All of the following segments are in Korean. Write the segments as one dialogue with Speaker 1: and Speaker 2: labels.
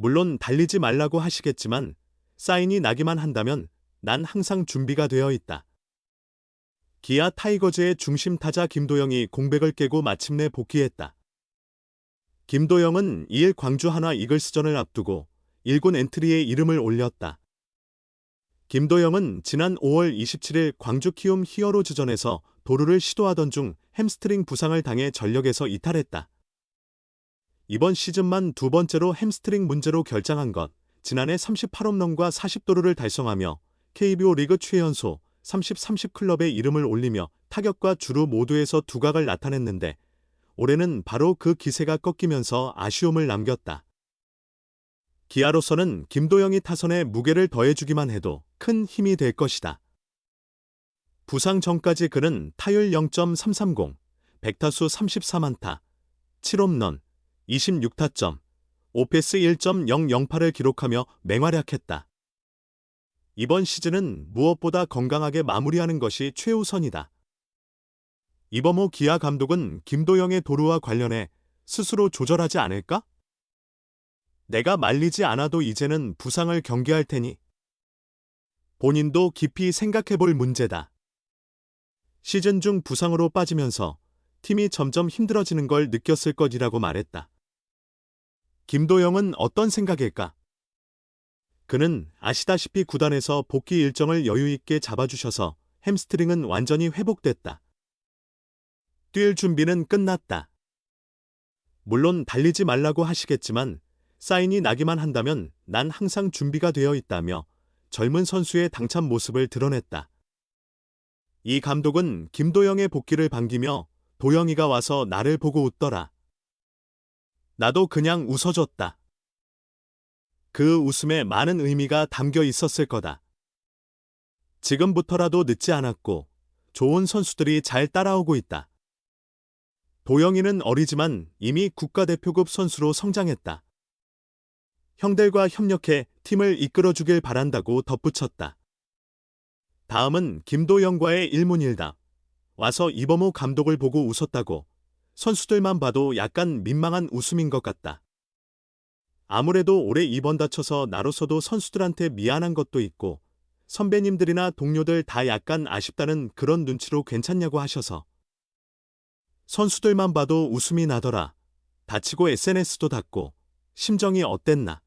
Speaker 1: 물론 달리지 말라고 하시겠지만 사인이 나기만 한다면 난 항상 준비가 되어 있다. 기아 타이거즈의 중심 타자 김도영이 공백을 깨고 마침내 복귀했다. 김도영은 2일 광주 한화 이글스전을 앞두고 1군 엔트리에 이름을 올렸다. 김도영은 지난 5월 27일 광주 키움 히어로즈전에서 도루를 시도하던 중 햄스트링 부상을 당해 전력에서 이탈했다. 이번 시즌만 두 번째로 햄스트링 문제로 결장한 것, 지난해 38홈런과 40도루를 달성하며 KBO 리그 최연소 30-30 클럽에 이름을 올리며 타격과 주루 모두에서 두각을 나타냈는데 올해는 바로 그 기세가 꺾이면서 아쉬움을 남겼다. 기아로서는 김도영이 타선에 무게를 더해주기만 해도 큰 힘이 될 것이다. 부상 전까지 그는 타율 0.330, 100타수 34안타, 7홈런, 26타점, 오페스 1.008을 기록하며 맹활약했다. 이번 시즌은 무엇보다 건강하게 마무리하는 것이 최우선이다. 이범호 기아 감독은 김도영의 도루와 관련해 스스로 조절하지 않을까? 내가 말리지 않아도 이제는 부상을 경계할 테니 본인도 깊이 생각해볼 문제다. 시즌 중 부상으로 빠지면서 팀이 점점 힘들어지는 걸 느꼈을 것이라고 말했다. 김도영은 어떤 생각일까? 그는 아시다시피 구단에서 복귀 일정을 여유있게 잡아주셔서 햄스트링은 완전히 회복됐다. 뛸 준비는 끝났다. 물론 달리지 말라고 하시겠지만 사인이 나기만 한다면 난 항상 준비가 되어 있다며 젊은 선수의 당찬 모습을 드러냈다. 이 감독은 김도영의 복귀를 반기며 도영이가 와서 나를 보고 웃더라. 나도 그냥 웃어줬다. 그 웃음에 많은 의미가 담겨 있었을 거다. 지금부터라도 늦지 않았고 좋은 선수들이 잘 따라오고 있다. 도영이는 어리지만 이미 국가대표급 선수로 성장했다. 형들과 협력해 팀을 이끌어주길 바란다고 덧붙였다. 다음은 김도영과의 일문일답. 와서 이범호 감독을 보고 웃었다고. 선수들만 봐도 약간 민망한 웃음인 것 같다. 아무래도 올해 입원 다쳐서 나로서도 선수들한테 미안한 것도 있고 선배님들이나 동료들 다 약간 아쉽다는 그런 눈치로 괜찮냐고 하셔서 선수들만 봐도 웃음이 나더라. 다치고 SNS도 닫고 심정이 어땠나?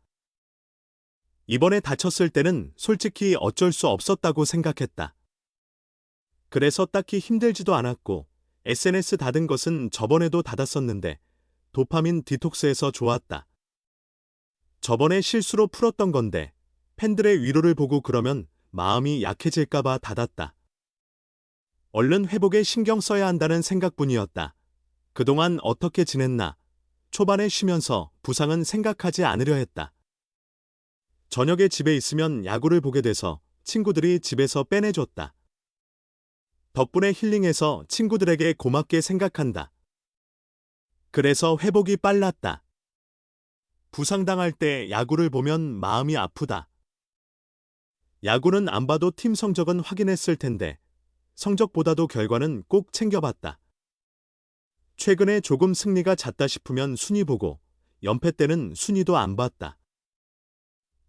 Speaker 1: 이번에 다쳤을 때는 솔직히 어쩔 수 없었다고 생각했다. 그래서 딱히 힘들지도 않았고 SNS 닫은 것은 저번에도 닫았었는데 도파민 디톡스에서 좋았다. 저번에 실수로 풀었던 건데 팬들의 위로를 보고 그러면 마음이 약해질까봐 닫았다. 얼른 회복에 신경 써야 한다는 생각뿐이었다. 그동안 어떻게 지냈나? 초반에 쉬면서 부상은 생각하지 않으려 했다. 저녁에 집에 있으면 야구를 보게 돼서 친구들이 집에서 빼내줬다. 덕분에 힐링해서 친구들에게 고맙게 생각한다. 그래서 회복이 빨랐다. 부상당할 때 야구를 보면 마음이 아프다. 야구는 안 봐도 팀 성적은 확인했을 텐데 성적보다도 결과는 꼭 챙겨봤다. 최근에 조금 승리가 잦다 싶으면 순위 보고 연패 때는 순위도 안 봤다.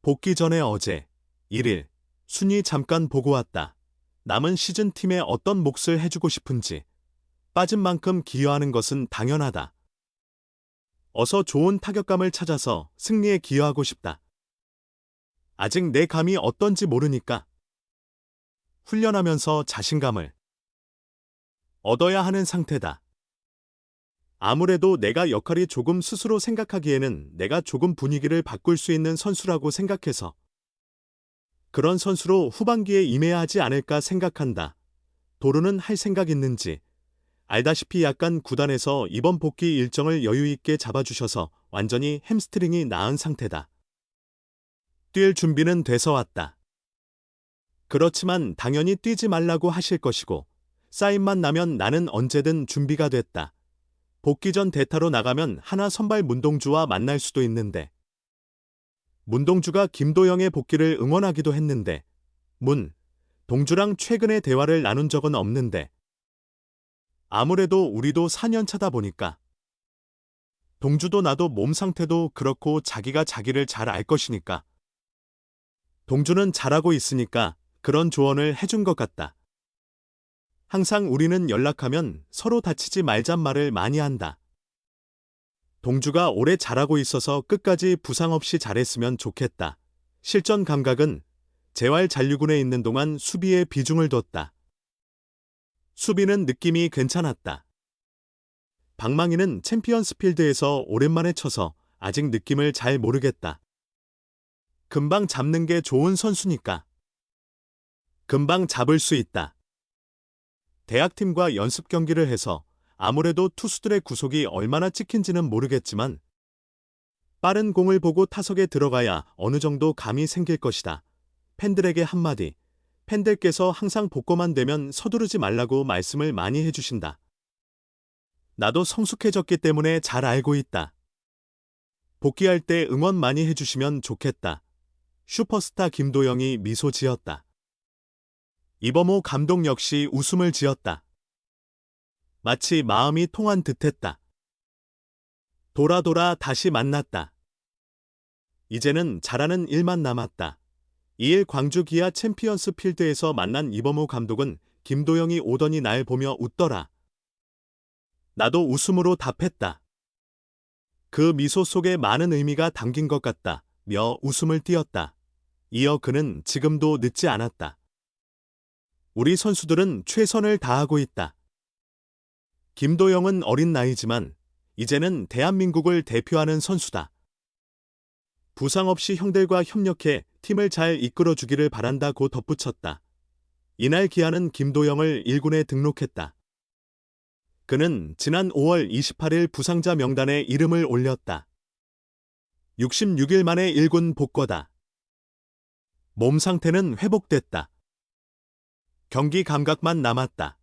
Speaker 1: 복귀 전에 어제 1일 순위 잠깐 보고 왔다. 남은 시즌 팀에 어떤 몫을 해주고 싶은지 빠진 만큼 기여하는 것은 당연하다. 어서 좋은 타격감을 찾아서 승리에 기여하고 싶다. 아직 내 감이 어떤지 모르니까 훈련하면서 자신감을 얻어야 하는 상태다. 아무래도 내가 역할이 조금 스스로 생각하기에는 내가 조금 분위기를 바꿀 수 있는 선수라고 생각해서 그런 선수로 후반기에 임해야 하지 않을까 생각한다. 도루는 할 생각 있는지 알다시피 약간 구단에서 이번 복귀 일정을 여유있게 잡아주셔서 완전히 햄스트링이 나은 상태다. 뛸 준비는 돼서 왔다. 그렇지만 당연히 뛰지 말라고 하실 것이고 사인만 나면 나는 언제든 준비가 됐다. 복귀 전 대타로 나가면 하나 선발 문동주와 만날 수도 있는데 문동주가 김도영의 복귀를 응원하기도 했는데 동주랑 최근에 대화를 나눈 적은 없는데 아무래도 우리도 4년 차다 보니까 동주도 나도 몸 상태도 그렇고 자기가 자기를 잘 알 것이니까. 동주는 잘하고 있으니까 그런 조언을 해준 것 같다. 항상 우리는 연락하면 서로 다치지 말잔 말을 많이 한다. 동주가 오래 잘하고 있어서 끝까지 부상 없이 잘했으면 좋겠다. 실전 감각은 재활 잔류군에 있는 동안 수비에 비중을 뒀다. 수비는 느낌이 괜찮았다. 방망이는 챔피언스 필드에서 오랜만에 쳐서 아직 느낌을 잘 모르겠다. 금방 잡는 게 좋은 선수니까. 금방 잡을 수 있다. 대학팀과 연습 경기를 해서 아무래도 투수들의 구속이 얼마나 찍힌지는 모르겠지만 빠른 공을 보고 타석에 들어가야 어느 정도 감이 생길 것이다. 팬들에게 한마디. 팬들께서 항상 복고만 되면 서두르지 말라고 말씀을 많이 해주신다. 나도 성숙해졌기 때문에 잘 알고 있다. 복귀할 때 응원 많이 해주시면 좋겠다. 슈퍼스타 김도영이 미소 지었다. 이범호 감독 역시 웃음을 지었다. 마치 마음이 통한 듯했다. 돌아 다시 만났다. 이제는 잘하는 일만 남았다. 2일 광주 기아 챔피언스 필드에서 만난 이범호 감독은 김도영이 오더니 날 보며 웃더라. 나도 웃음으로 답했다. 그 미소 속에 많은 의미가 담긴 것 같다. 며 웃음을 띄었다. 이어 그는 지금도 늦지 않았다. 우리 선수들은 최선을 다하고 있다. 김도영은 어린 나이지만 이제는 대한민국을 대표하는 선수다. 부상 없이 형들과 협력해 팀을 잘 이끌어주기를 바란다고 덧붙였다. 이날 기아는 김도영을 1군에 등록했다. 그는 지난 5월 28일 부상자 명단에 이름을 올렸다. 66일 만에 1군 복귀다. 몸 상태는 회복됐다. 경기 감각만 남았다.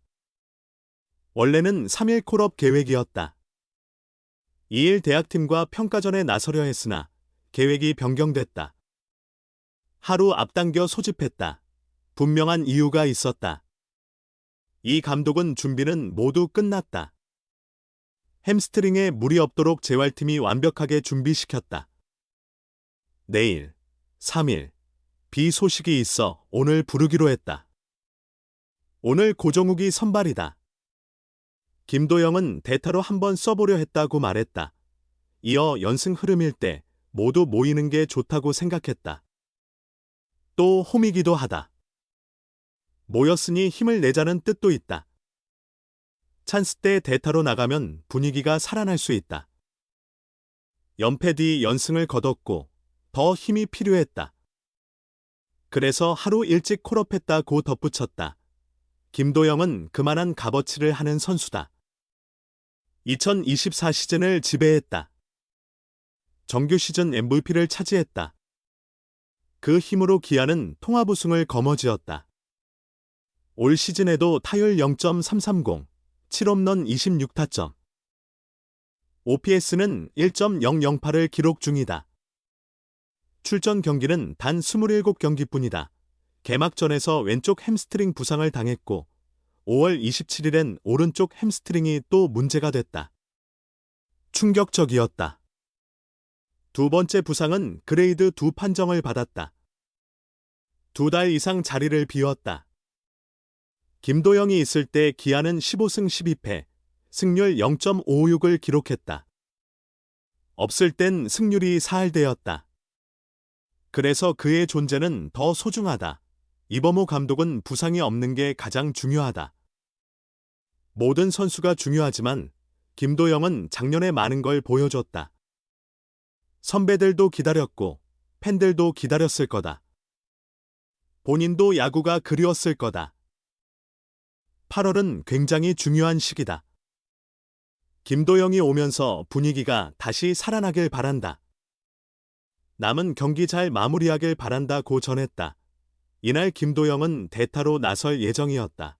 Speaker 1: 원래는 3일 콜업 계획이었다. 2일 대학팀과 평가전에 나서려 했으나 계획이 변경됐다. 하루 앞당겨 소집했다. 분명한 이유가 있었다. 이 감독은 준비는 모두 끝났다. 햄스트링에 무리 없도록 재활팀이 완벽하게 준비시켰다. 내일, 3일, 비 소식이 있어 오늘 부르기로 했다. 오늘 고정욱이 선발이다. 김도영은 대타로 한번 써보려 했다고 말했다. 이어 연승 흐름일 때 모두 모이는 게 좋다고 생각했다. 또 홈이기도 하다. 모였으니 힘을 내자는 뜻도 있다. 찬스 때 대타로 나가면 분위기가 살아날 수 있다. 연패 뒤 연승을 거뒀고 더 힘이 필요했다. 그래서 하루 일찍 콜업했다고 덧붙였다. 김도영은 그만한 값어치를 하는 선수다. 2024 시즌을 지배했다. 정규 시즌 MVP를 차지했다. 그 힘으로 기아는 통합 우승을 거머쥐었다. 올 시즌에도 타율 0.330, 7홈런 26타점. OPS는 1.008을 기록 중이다. 출전 경기는 단 27경기뿐이다. 개막전에서 왼쪽 햄스트링 부상을 당했고 5월 27일엔 오른쪽 햄스트링이 또 문제가 됐다. 충격적이었다. 두 번째 부상은 그레이드 2 판정을 받았다. 2달 이상 자리를 비웠다. 김도영이 있을 때 기아는 15승 12패, 승률 0.56을 기록했다. 없을 땐 승률이 4할대였다. 그래서 그의 존재는 더 소중하다. 이범호 감독은 부상이 없는 게 가장 중요하다. 모든 선수가 중요하지만 김도영은 작년에 많은 걸 보여줬다. 선배들도 기다렸고 팬들도 기다렸을 거다. 본인도 야구가 그리웠을 거다. 8월은 굉장히 중요한 시기다. 김도영이 오면서 분위기가 다시 살아나길 바란다. 남은 경기 잘 마무리하길 바란다고 전했다. 이날 김도영은 대타로 나설 예정이었다.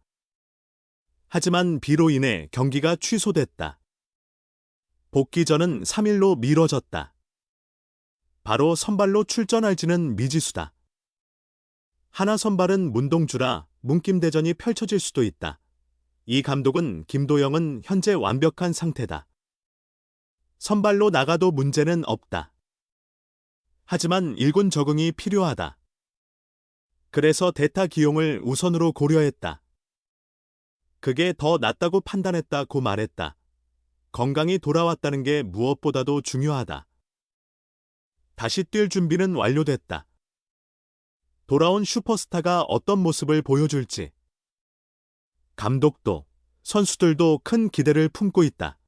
Speaker 1: 하지만 비로 인해 경기가 취소됐다. 복귀전은 3일로 미뤄졌다. 바로 선발로 출전할지는 미지수다. 하나 선발은 문동주라 문김대전이 펼쳐질 수도 있다. 이 감독은 김도영은 현재 완벽한 상태다. 선발로 나가도 문제는 없다. 하지만 1군 적응이 필요하다. 그래서 대타 기용을 우선으로 고려했다. 그게 더 낫다고 판단했다고 말했다. 건강이 돌아왔다는 게 무엇보다도 중요하다. 다시 뛸 준비는 완료됐다. 돌아온 슈퍼스타가 어떤 모습을 보여줄지. 감독도, 선수들도 큰 기대를 품고 있다.